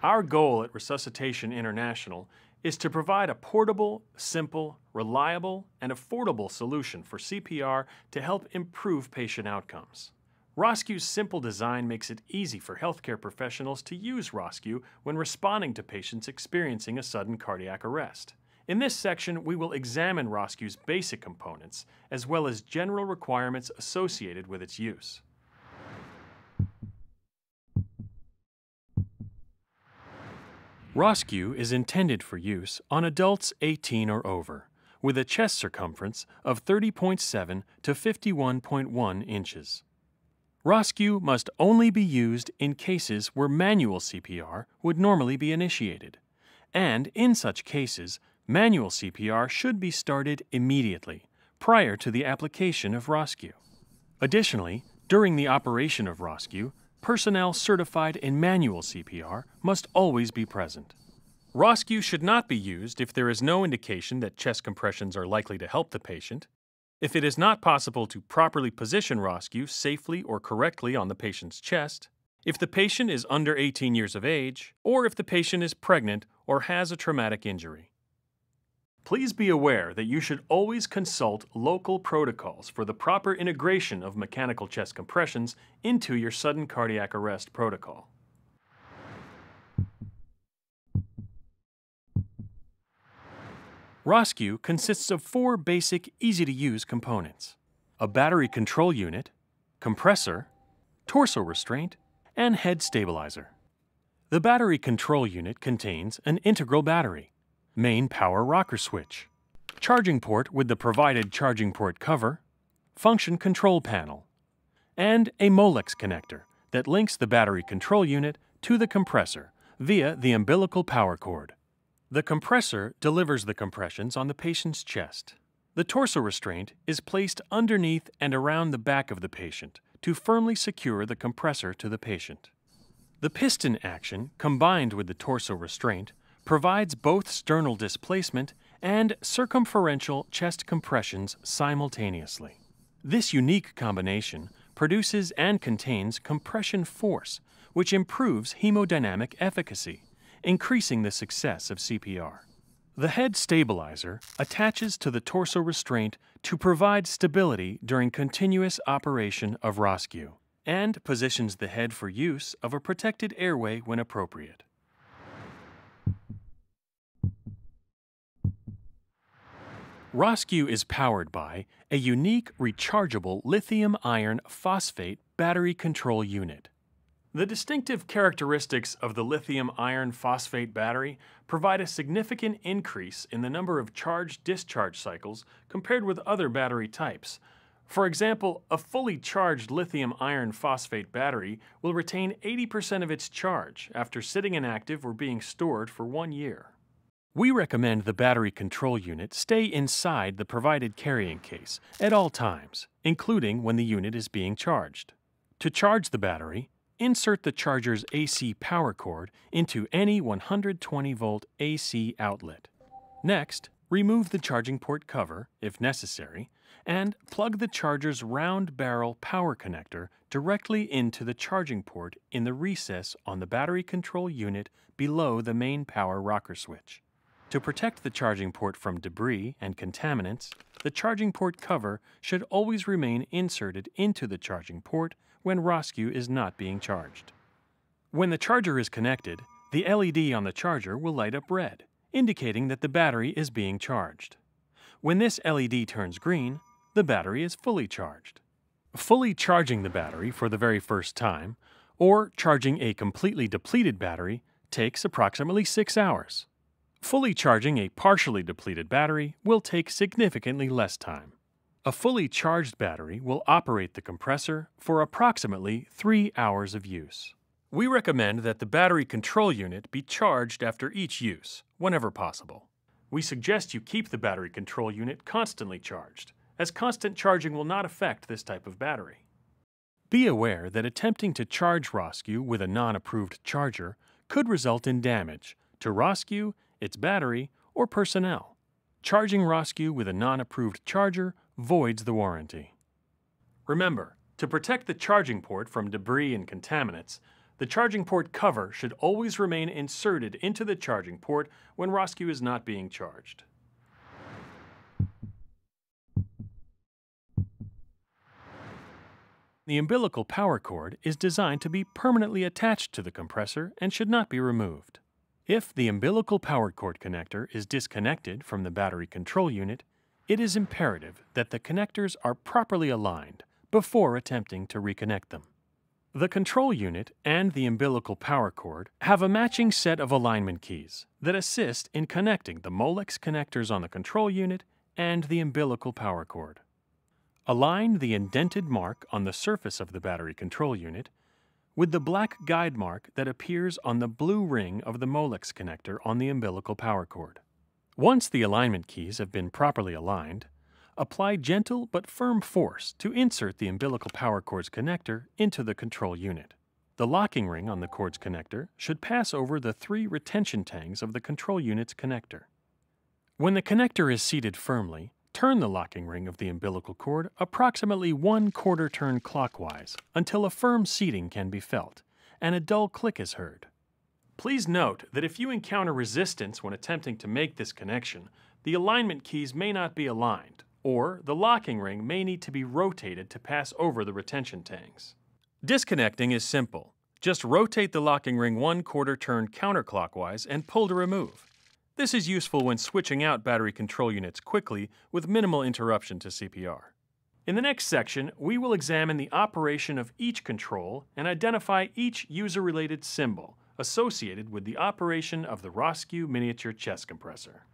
Our goal at Resuscitation International is to provide a portable, simple, reliable, and affordable solution for CPR to help improve patient outcomes. ROSCU's simple design makes it easy for healthcare professionals to use ROSCU when responding to patients experiencing a sudden cardiac arrest. In this section, we will examine ROSCU's basic components, as well as general requirements associated with its use. ROSCU is intended for use on adults 18 or over, with a chest circumference of 30.7 to 51.1 inches. ROSCU must only be used in cases where manual CPR would normally be initiated, and in such cases, manual CPR should be started immediately, prior to the application of ROSCU. Additionally, during the operation of ROSCU, personnel certified in manual CPR must always be present. ROSCU should not be used if there is no indication that chest compressions are likely to help the patient, if it is not possible to properly position ROSCU safely or correctly on the patient's chest, if the patient is under 18 years of age, or if the patient is pregnant or has a traumatic injury. Please be aware that you should always consult local protocols for the proper integration of mechanical chest compressions into your sudden cardiac arrest protocol. ROSCU consists of 4 basic, easy-to-use components: a battery control unit, compressor, torso restraint, and head stabilizer. The battery control unit contains an integral battery, main power rocker switch, charging port with the provided charging port cover, function control panel, and a Molex connector that links the battery control unit to the compressor via the umbilical power cord. The compressor delivers the compressions on the patient's chest. The torso restraint is placed underneath and around the back of the patient to firmly secure the compressor to the patient. The piston action, combined with the torso restraint, provides both sternal displacement and circumferential chest compressions simultaneously. This unique combination produces and contains compression force, which improves hemodynamic efficacy, increasing the success of CPR. The head stabilizer attaches to the torso restraint to provide stability during continuous operation of ROSCU and positions the head for use of a protected airway when appropriate. ROSCU is powered by a unique rechargeable lithium iron phosphate battery control unit. The distinctive characteristics of the lithium iron phosphate battery provide a significant increase in the number of charge-discharge cycles compared with other battery types. For example, a fully charged lithium iron phosphate battery will retain 80% of its charge after sitting inactive or being stored for 1 year. We recommend the battery control unit stay inside the provided carrying case at all times, including when the unit is being charged. To charge the battery, insert the charger's AC power cord into any 120-volt AC outlet. Next, remove the charging port cover, if necessary, and plug the charger's round barrel power connector directly into the charging port in the recess on the battery control unit below the main power rocker switch. To protect the charging port from debris and contaminants, the charging port cover should always remain inserted into the charging port when ROSCU is not being charged. When the charger is connected, the LED on the charger will light up red, indicating that the battery is being charged. When this LED turns green, the battery is fully charged. Fully charging the battery for the very first time, or charging a completely depleted battery, takes approximately 6 hours. Fully charging a partially depleted battery will take significantly less time. A fully charged battery will operate the compressor for approximately 3 hours of use. We recommend that the battery control unit be charged after each use, whenever possible. We suggest you keep the battery control unit constantly charged, as constant charging will not affect this type of battery. Be aware that attempting to charge ROSCU with a non-approved charger could result in damage to ROSCU, its battery, or personnel. Charging ROSCU with a non-approved charger voids the warranty. Remember, to protect the charging port from debris and contaminants, The charging port cover should always remain inserted into the charging port when ROSCU is not being charged. The umbilical power cord is designed to be permanently attached to the compressor and should not be removed. If the umbilical power cord connector is disconnected from the battery control unit, it is imperative that the connectors are properly aligned before attempting to reconnect them. The control unit and the umbilical power cord have a matching set of alignment keys that assist in connecting the Molex connectors on the control unit and the umbilical power cord. Align the indented mark on the surface of the battery control unit with the black guide mark that appears on the blue ring of the Molex connector on the umbilical power cord. Once the alignment keys have been properly aligned, apply gentle but firm force to insert the umbilical power cord's connector into the control unit. The locking ring on the cord's connector should pass over the 3 retention tangs of the control unit's connector. When the connector is seated firmly, turn the locking ring of the umbilical cord approximately 1/4 turn clockwise until a firm seating can be felt and a dull click is heard. Please note that if you encounter resistance when attempting to make this connection, the alignment keys may not be aligned, or the locking ring may need to be rotated to pass over the retention tangs. Disconnecting is simple. Just rotate the locking ring 1/4 turn counterclockwise and pull to remove. This is useful when switching out battery control units quickly with minimal interruption to CPR. In the next section, we will examine the operation of each control and identify each user-related symbol associated with the operation of the ROSCU miniature chest compressor.